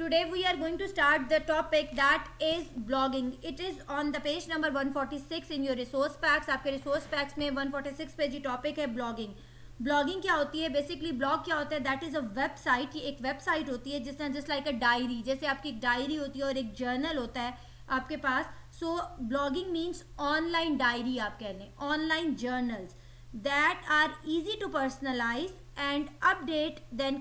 Today we are going to start the topic that is blogging. It is on the page number 146 in your resource packs. आपके resource packs में 146 पे जी topic है blogging. Blogging क्या होती है? Basically blog क्या होता है? That is a website. ये एक वेबसाइट होती है जिसमें जस्ट लाइक अ डायरी, जैसे आपकी एक डायरी होती है और एक जर्नल होता है आपके पास. So blogging means online diary आप कह लें, online journals that are easy to personalise and update then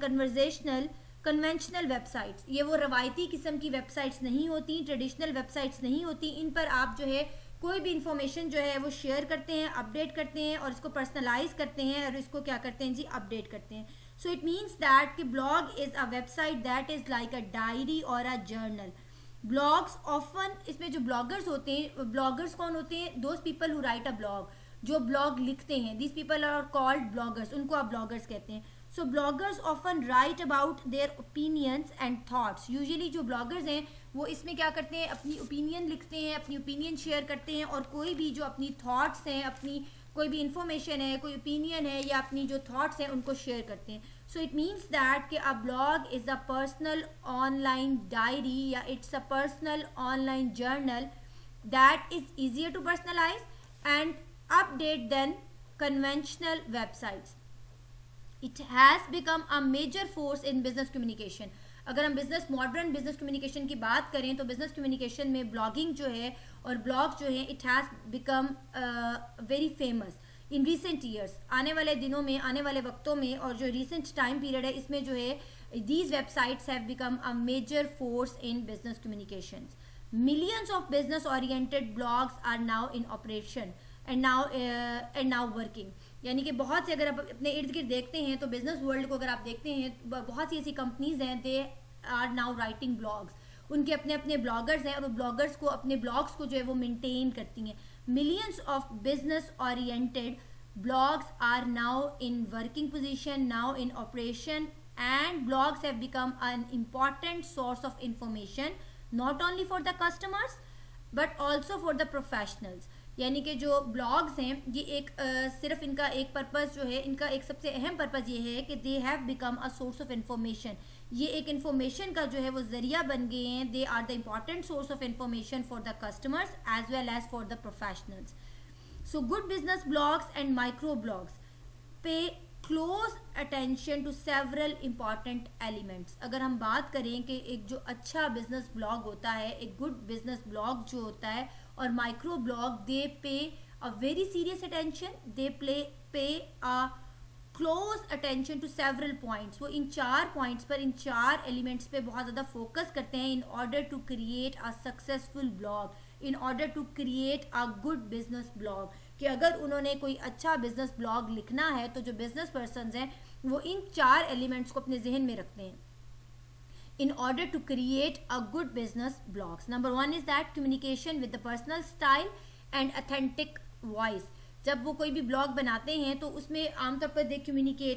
conventional websites. ये वो रवायती किस्म की वेबसाइट्स नहीं होती, ट्रेडिशनल वेबसाइट्स नहीं होती. इन पर आप जो है कोई भी इंफॉर्मेशन जो है वो शेयर करते हैं, अपडेट करते हैं और इसको पर्सनलाइज करते हैं और इसको क्या करते हैं जी, अपडेट करते हैं. सो इट मीन्स दैट कि blog is a website that is like a diary और अ जर्नल. ब्लॉग्स ऑफन, इसमें जो ब्लॉगर्स होते हैं, ब्लॉगर्स कौन होते हैं? Those people who write a blog, जो ब्लॉग लिखते हैं. This people are called bloggers, उनको आप ब्लॉगर्स कहते हैं. So bloggers often write about their opinions and thoughts. Usually जो ब्लॉगर्स हैं वो इसमें क्या करते हैं, अपनी ओपिनियन लिखते हैं, अपनी ओपिनियन शेयर करते हैं और कोई भी जो अपनी थाट्स हैं, अपनी कोई भी इंफॉर्मेशन है, कोई ओपिनियन है या अपनी जो थाट्स हैं उनको शेयर करते हैं. सो इट मीन्स दैट कि a blog is a personal online diary या it's a personal online journal that is easier to personalise and update than conventional websites. It has become a major force in business communication. अगर हम modern business communication की बात करें तो business communication में blogging जो है और ब्लॉग जो है it has become very famous in recent years. आने वाले दिनों में, आने वाले वक्तों में और जो रिसेंट टाइम पीरियड है इसमें जो है these websites have become a major force in business communications. Millions of business oriented blogs are now in operation and now working. यानी कि बहुत से, अगर आप अपने इर्द गिर्द देखते हैं तो बिजनेस वर्ल्ड को अगर आप देखते हैं, बहुत सी ऐसी कंपनीज हैं they are now writing blogs. उनके अपने अपने ब्लॉगर्स हैं और वो ब्लॉगर्स को, अपने ब्लॉग्स को जो है वो मेंटेन करती हैं. Millions of business oriented blogs are now in working position, now in operation and blogs have become an important source of information not only for the customers but also for the professionals. यानी कि जो blogs हैं ये एक सिर्फ इनका एक purpose जो है, इनका एक सबसे अहम पर्पज़ ये है कि they have become a source of information. ये एक इंफॉर्मेशन का जो है वो ज़रिया बन गए हैं. They are the important source of information for the customers as well as for the professionals. So good business blogs and microblogs pay close attention to several important elements. अगर हम बात करें कि एक जो अच्छा बिजनेस ब्लॉग होता है, एक गुड बिजनेस ब्लॉग जो होता है और micro blog, they pay a very serious attention, they pay a close attention to several points. वो इन 4 पॉइंट्स पर, इन 4 एलिमेंट्स पे बहुत ज़्यादा फोकस करते हैं in order to create a successful blog, in order to create a good business blog. कि अगर उन्होंने कोई अच्छा बिजनेस ब्लॉग लिखना है तो जो बिजनेस पर्सनस हैं वो इन 4 एलिमेंट्स को अपने जहन में रखते हैं in order to create a good business blogs. Number 1 is that communication with the personal style and authentic voice. जब वो कोई भी ब्लॉग बनाते हैं तो उसमें आमतौर पर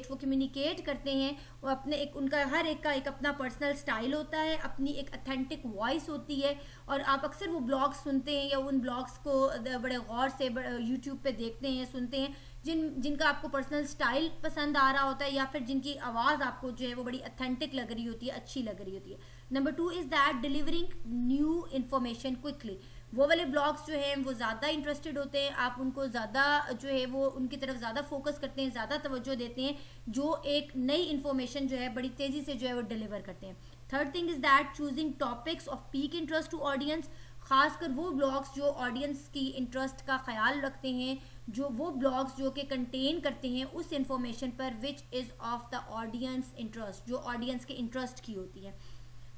वो कम्युनिकेट करते हैं. वो अपने एक, उनका हर एक का एक अपना पर्सनल स्टाइल होता है, अपनी एक अथेंटिक वॉइस होती है. और आप अक्सर वो ब्लॉग्स सुनते हैं या उन ब्लॉग्स को बड़े गौर से यूट्यूब पे देखते हैं, सुनते हैं, जिनका आपको पर्सनल स्टाइल पसंद आ रहा होता है या फिर जिनकी आवाज़ आपको जो है वो बड़ी अथेंटिक लग रही होती है, अच्छी लग रही होती है. Number 2 is that delivering new information quickly. वो वाले ब्लॉग्स जो हैं वो ज़्यादा इंटरेस्टेड होते हैं, आप उनको ज़्यादा जो है वो उनकी तरफ ज़्यादा फोकस करते हैं, ज़्यादा तवज्जो देते हैं, जो एक नई इन्फॉर्मेशन जो है बड़ी तेज़ी से जो है वो डिलीवर करते हैं. Third thing is that choosing topics of peak interest to audience. खासकर वो ब्लॉग्स जो ऑडियंस की इंटरेस्ट का ख्याल रखते हैं, जो वो ब्लॉग्स जो कि कंटेन करते हैं उस इंफॉर्मेशन पर which is of the audience interest, जो ऑडियंस के इंटरेस्ट की होती है.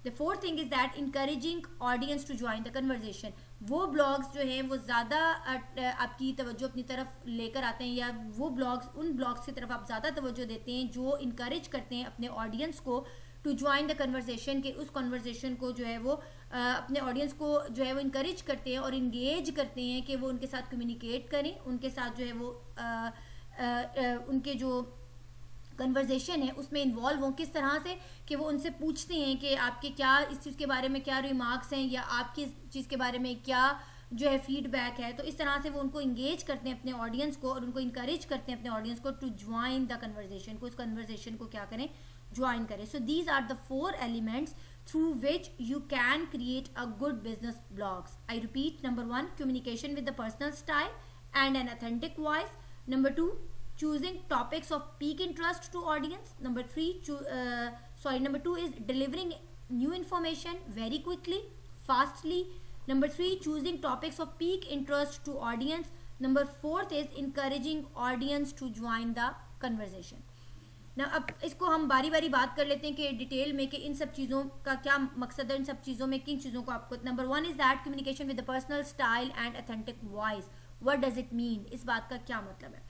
The fourth thing is that encouraging audience to join the conversation. वो ब्लॉग्स जो हैं वो ज़्यादा आपकी तवज्जो अपनी तरफ लेकर आते हैं, या वो ब्लॉग्स, उन ब्लॉग्स की तरफ आप ज़्यादा तवज्जो देते हैं जो इंकरेज करते हैं अपने ऑडियंस को टू ज्वाइन द कन्वर्जेशन, के उस कन्वर्जेशन को जो है वो अपने ऑडियंस को जो है वो इंकरेज करते हैं और इंगेज करते हैं कि वो उनके साथ कम्युनिकेट करें, उनके साथ जो है वो उनके जो कन्वर्जेशन है उसमें इन्वॉल्व हों. किस तरह से कि वो उनसे पूछते हैं कि आपके क्या इस चीज़ के बारे में क्या रिमार्क्स हैं या आपकी इस चीज़ के बारे में क्या जो है फीडबैक है. तो इस तरह से वो उनको इंगेज करते हैं अपने ऑडियंस को और उनको इंकरेज करते हैं अपने ऑडियंस को टू ज्वाइन द कन्वर्जेशन, को उस कन्वर्जेशन को क्या करें, ज्वाइन करें. So these are the 4 elements through which you can create a good business blogs. I repeat, number 1, communication with the personal style and an authentic voice. Number 2, choosing topics of peak interest to audience. Number 2 is delivering new information very quickly, fastly. Number 3, choosing topics of peak interest to audience. Number 4 is encouraging audience to join the conversation. ना अब इसको हम बारी बारी बात कर लेते हैं कि डिटेल में कि इन सब चीज़ों का क्या मकसद है, इन सब चीज़ों में किन चीज़ों को आपको. Number 1 is that communication with the personal style and authentic voice. What does it mean? इस बात का क्या मतलब है?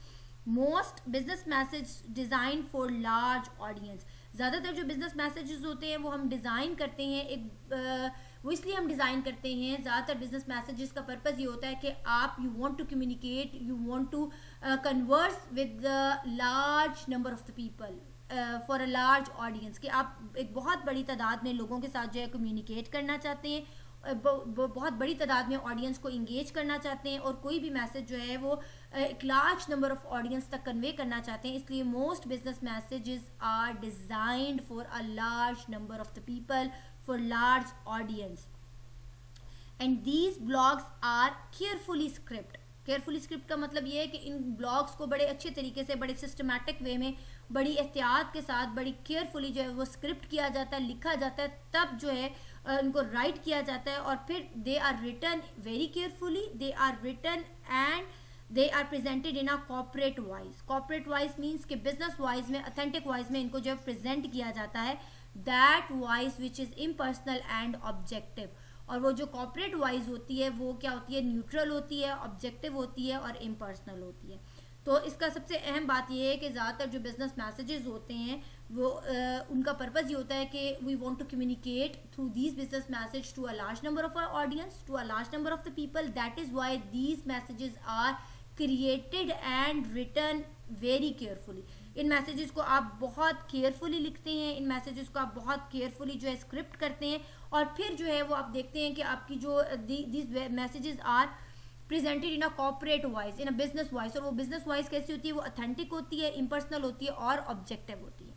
Most business message design for large audience. ज़्यादातर जो बिजनेस मैसेजेस होते हैं वो हम डिज़ाइन करते हैं वो इसलिए हम डिज़ाइन करते हैं. ज़्यादातर बिजनेस मैसेजेस का पर्पज़ ये होता है कि आप you want to communicate, you want to converse with the large number of the people for a large audience, कि आप एक बहुत बड़ी तादाद में लोगों के साथ जो है कम्युनिकेट करना चाहते हैं, बहुत बड़ी तादाद में ऑडियंस को इंगेज करना चाहते हैं और कोई भी मैसेज जो है वो एक लार्ज नंबर ऑफ ऑडियंस तक कन्वे करना चाहते हैं. इसलिए most business messages are designed for a large number of the people, for large audience, and these blogs are carefully scripted. Carefully script का मतलब ये है कि इन ब्लॉग्स को बड़े अच्छे तरीके से, बड़े सिस्टमैटिक वे में, बड़ी एहतियात के साथ, बड़ी केयरफुली जो है वो स्क्रिप्ट किया जाता है, लिखा जाता है, तब जो है उनको राइट किया जाता है और फिर they are written very carefully, they are written and they are presented in a corporate wise. Corporate wise means कि बिजनेस वाइज में, अथेंटिक वाइज में इनको जो प्रेजेंट किया जाता है, that wise which is impersonal and objective. और वो जो कॉर्पोरेट वाइज होती है वो क्या होती है? न्यूट्रल होती है, ऑब्जेक्टिव होती है और इम्पर्सनल होती है. तो इसका सबसे अहम बात ये है कि ज़्यादातर जो बिजनेस मैसेजेस होते हैं वो उनका पर्पज़ ये होता है कि we want to communicate through these business message to a large number of audience, to a large number of the people. That is why these messages are created and written very carefully. इन messages को आप बहुत carefully लिखते हैं, इन messages को आप बहुत carefully जो है स्क्रिप्ट करते हैं और फिर जो है वो आप देखते हैं कि आपकी जो these messages are presented in a corporate wise, in a business wise. और वो बिजनेस वाइज कैसी होती है? वो अथेंटिक होती है, इम्पर्सनल होती है और ऑब्जेक्टिव होती है.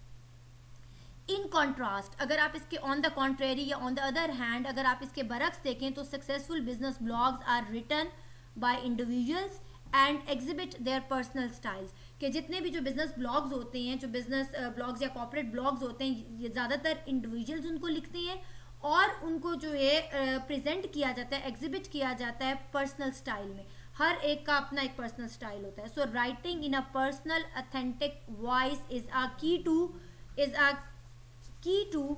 इन कॉन्ट्रास्ट, अगर आप इसके ऑन द कॉन्ट्रेरी या ऑन द अदर हैंड अगर आप इसके बरक्स देखें तो successful business blogs are written by individuals and exhibit their personal styles. कि जितने भी जो बिजनेस ब्लॉग्स होते हैं, जो बिजनेस ब्लॉग्स या कॉर्पोरेट ब्लॉग्स होते हैं, ये ज़्यादातर इंडिविजुअल्स उनको लिखते हैं और उनको जो है प्रेजेंट किया जाता है, एग्जिबिट किया जाता है पर्सनल स्टाइल में. हर एक का अपना एक पर्सनल स्टाइल होता है. So writing in a personal authentic voice is a key to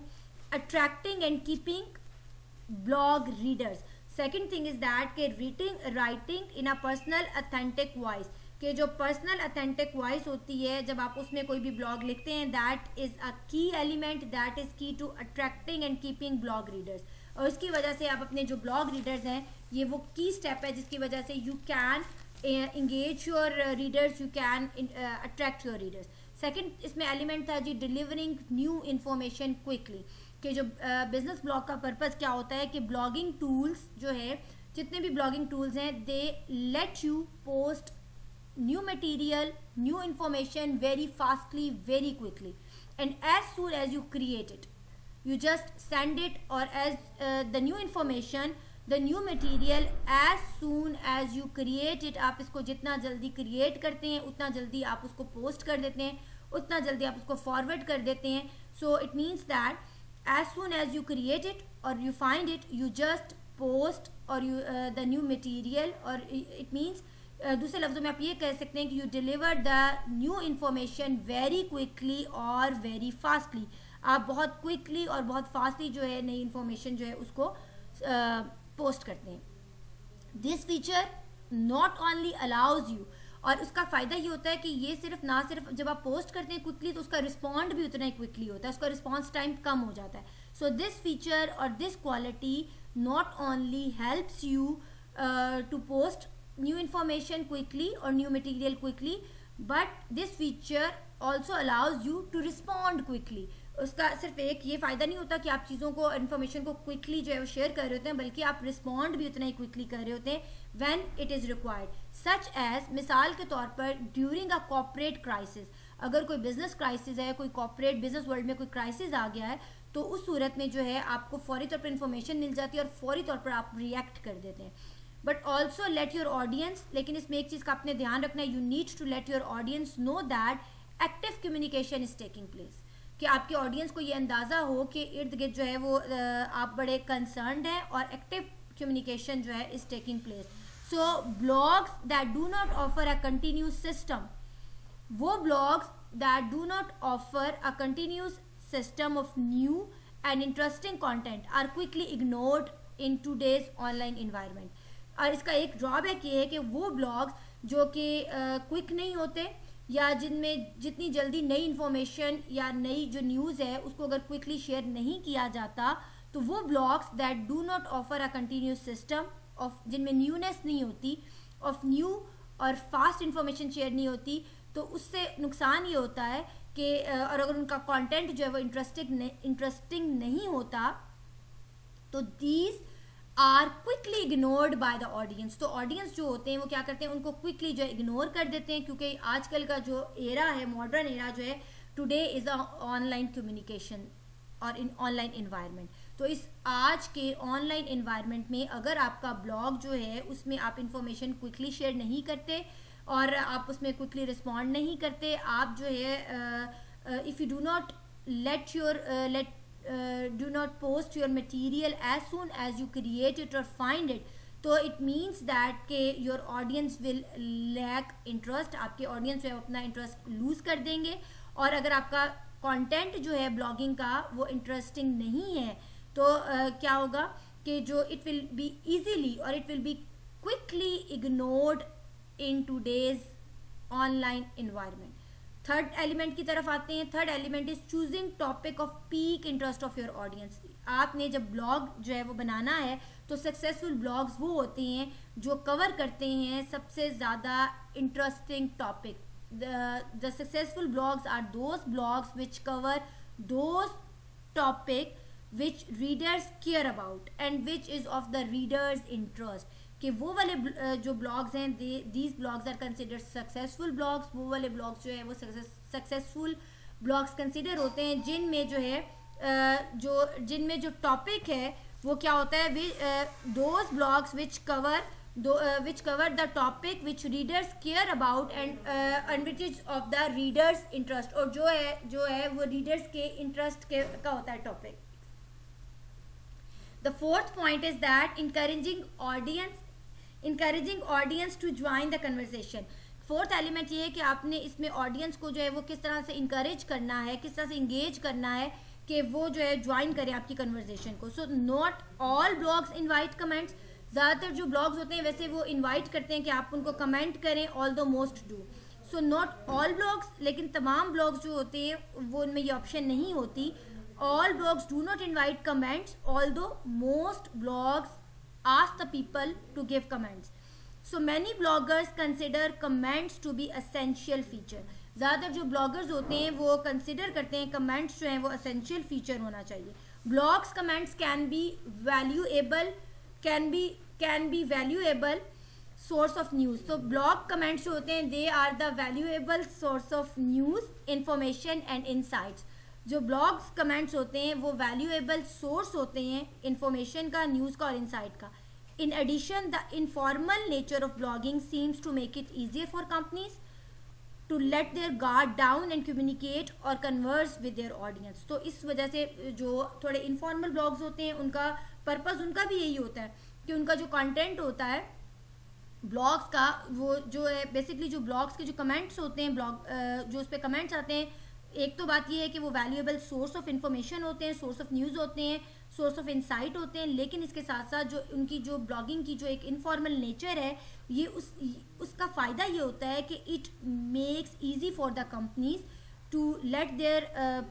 attracting and keeping blog readers. Second thing is that के writing in a personal authentic voice, कि जो पर्सनल अथेंटिक वॉइस होती है जब आप उसमें कोई भी ब्लॉग लिखते हैं, that is a key element, that is key to attracting and keeping blog readers. और इसकी वजह से आप अपने जो ब्लॉग रीडर्स हैं, ये वो की स्टेप है जिसकी वजह से you can engage your readers, you can attract your readers. Second इसमें एलिमेंट था जी डिलीवरिंग न्यू इन्फॉर्मेशन क्विकली. कि जो बिजनेस ब्लॉग का पर्पज़ क्या होता है कि ब्लॉगिंग टूल्स जो है, जितने भी ब्लॉगिंग टूल्स हैं, they let you post new material, new information very fastly, very quickly, and as soon as you create it, you just send it, or as the new information, the new material, as soon as you create it, आप इसको जितना जल्दी create करते हैं उतना जल्दी आप उसको पोस्ट कर देते हैं, उतना जल्दी आप उसको फॉरवर्ड कर देते हैं. So it means that as soon as you create it or you find it, you just post or you the new material, or it means दूसरे लफ्ज़ों में आप ये कह सकते हैं कि you deliver the new information very quickly और वेरी फास्टली. आप बहुत क्विकली और बहुत फास्टली जो है नई इन्फॉर्मेशन जो है उसको पोस्ट करते हैं. This feature not only allows you, और उसका फ़ायदा ये होता है कि ये ना सिर्फ जब आप पोस्ट करते हैं क्विकली तो उसका रिस्पॉन्ड भी उतना ही क्विकली होता है, उसका रिस्पॉन्स टाइम कम हो जाता है. सो दिस फीचर और this quality not only helps you to post new information quickly or new material quickly, but this feature also allows you to respond quickly. उसका सिर्फ एक ये फ़ायदा नहीं होता कि आप चीज़ों को, इन्फॉर्मेशन को क्विकली जो है वो शेयर कर रहे होते हैं, बल्कि आप रिस्पॉन्ड भी उतना ही क्विकली कर रहे होते हैं when it is required. Such as, मिसाल के तौर पर, ड्यूरिंग अ कॉर्पोरेट क्राइसिस. अगर कोई बिजनेस क्राइसिस है, कोई कॉर्पोरेट बिजनेस वर्ल्ड में कोई क्राइसिस आ गया है, तो उस सूरत में जो है आपको फौरी तौर पर इंफॉर्मेशन मिल जाती है और फौरी तौर पर आप रिएक्ट कर देते हैं. But also let your audience, लेकिन इसमें एक चीज़ का आपने ध्यान रखना है, you need to let your audience know that active communication is taking place, कि आपके ऑडियंस को ये अंदाज़ा हो कि इर्द गिर्द जो है वो आप बड़े कंसर्न्ड हैं और एक्टिव कम्युनिकेशन जो है is taking place. So blogs that do not offer a continuous system, वो blogs that do not offer a continuous system of new and interesting content are quickly ignored in today's online environment. और इसका एक drawback ये है कि वो blogs जो कि क्विक नहीं होते या जिनमें जितनी जल्दी नई इन्फॉर्मेशन या नई जो न्यूज़ है उसको अगर क्विकली शेयर नहीं किया जाता, तो वो blogs that do not offer a continuous system of, जिनमें न्यूनेस नहीं होती, ऑफ न्यू और फास्ट इन्फॉर्मेशन शेयर नहीं होती, तो उससे नुकसान ये होता है कि और अगर उनका कंटेंट जो है वो इंटरेस्टिंग नहीं होता, तो these are quickly ignored by the audience. तो ऑडियंस जो होते हैं वो क्या करते हैं, उनको क्विकली जो है इग्नोर कर देते हैं, क्योंकि आजकल का जो एरा है, मॉडर्न एरा जो है today is a online communication और इन ऑनलाइन इन्वायरमेंट. तो इस आज के ऑनलाइन इन्वायरमेंट में अगर आपका ब्लॉग जो है उसमें आप इंफॉर्मेशन क्विकली शेयर नहीं करते और आप उसमें क्विकली रिस्पॉन्ड नहीं करते, आप जो है if you do not do not post your material as soon as you create it or find it, तो it means that के your audience will lack interest, आपके audience जो है अपना interest lose कर देंगे. और अगर आपका content जो है blogging का वो interesting नहीं है, तो क्या होगा कि जो it will be easily or it will be quickly ignored in today's online environment. Third element की तरफ आते हैं. Third element is choosing topic of peak interest of your audience. आपने जब ब्लॉग जो है वो बनाना है, तो सक्सेसफुल ब्लॉग्स वो होते हैं जो कवर करते हैं सबसे ज़्यादा interesting topic. The successful blogs are those blogs which cover those topic which readers care about and which is of the readers interest. कि वो वाले जो ब्लॉग्स हैं, these blogs are considered successful blogs. वो वाले ब्लॉग्स जो है वो सक्सेसफुल ब्लॉग्स कंसिडर होते हैं जिनमें जो है जिनमें जो टॉपिक है वो क्या होता है, those blogs which cover the topic which readers care about and which is of the readers interest, और जो है वो रीडर्स के इंटरेस्ट का होता है topic. The fourth point is that encouraging audience to join the conversation. Fourth element ये है कि आपने इसमें ऑडियंस को जो है वो किस तरह से इंकरेज करना है, किस तरह से इंगेज करना है कि वो जो है ज्वाइन करें आपकी कन्वर्सेशन को. So not all blogs invite comments. ज़्यादातर जो ब्लॉग्स होते हैं वैसे वो इनवाइट करते हैं कि आप उनको कमेंट करें, ऑल दो most do. So not all blogs, लेकिन तमाम ब्लॉग्स जो होते हैं वो उनमें ये ऑप्शन नहीं होती. All blogs do not invite comments, although most blogs ask the people to give comments. So many bloggers consider comments to be essential feature. ज़्यादातर जो bloggers होते हैं वो consider करते हैं comments जो हैं वो essential feature होना चाहिए. Blogs comments can be valuable source of news. तो blog comments जो होते हैं they are the valuable source of news, information and insights. जो ब्लॉग्स कमेंट्स होते हैं वो वैल्यूएबल सोर्स होते हैं इन्फॉर्मेशन का, न्यूज़ का और इनसाइट का. In addition the informal nature of blogging seems to make it easier for companies to let their guard down and communicate और कन्वर्स विद देयर ऑडियंस. तो इस वजह से जो थोड़े इनफॉर्मल ब्लॉग्स होते हैं उनका पर्पज़ उनका भी यही होता है कि उनका जो कंटेंट होता है ब्लॉग्स का, वो जो है बेसिकली जो ब्लॉग्स के जो कमेंट्स होते हैं, ब्लॉग जो उस पर कमेंट्स आते हैं, एक तो बात ये है कि वो वैल्यूएबल सोर्स ऑफ इन्फॉर्मेशन होते हैं, सोर्स ऑफ न्यूज़ होते हैं, सोर्स ऑफ इंसाइट होते हैं. लेकिन इसके साथ साथ जो उनकी जो ब्लॉगिंग की जो एक इनफॉर्मल नेचर है, ये उसका फ़ायदा ये होता है कि it makes easy for the companies to let their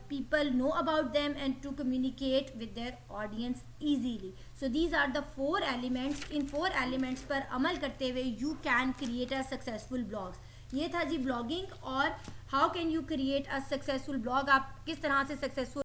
people know about them and to communicate with their audience easily. So these are the 4 elements. इन 4 एलिमेंट्स पर अमल करते हुए you can create a successful blogs. ये था जी blogging और how can you create a successful blog. आप किस तरह से सक्सेसफुल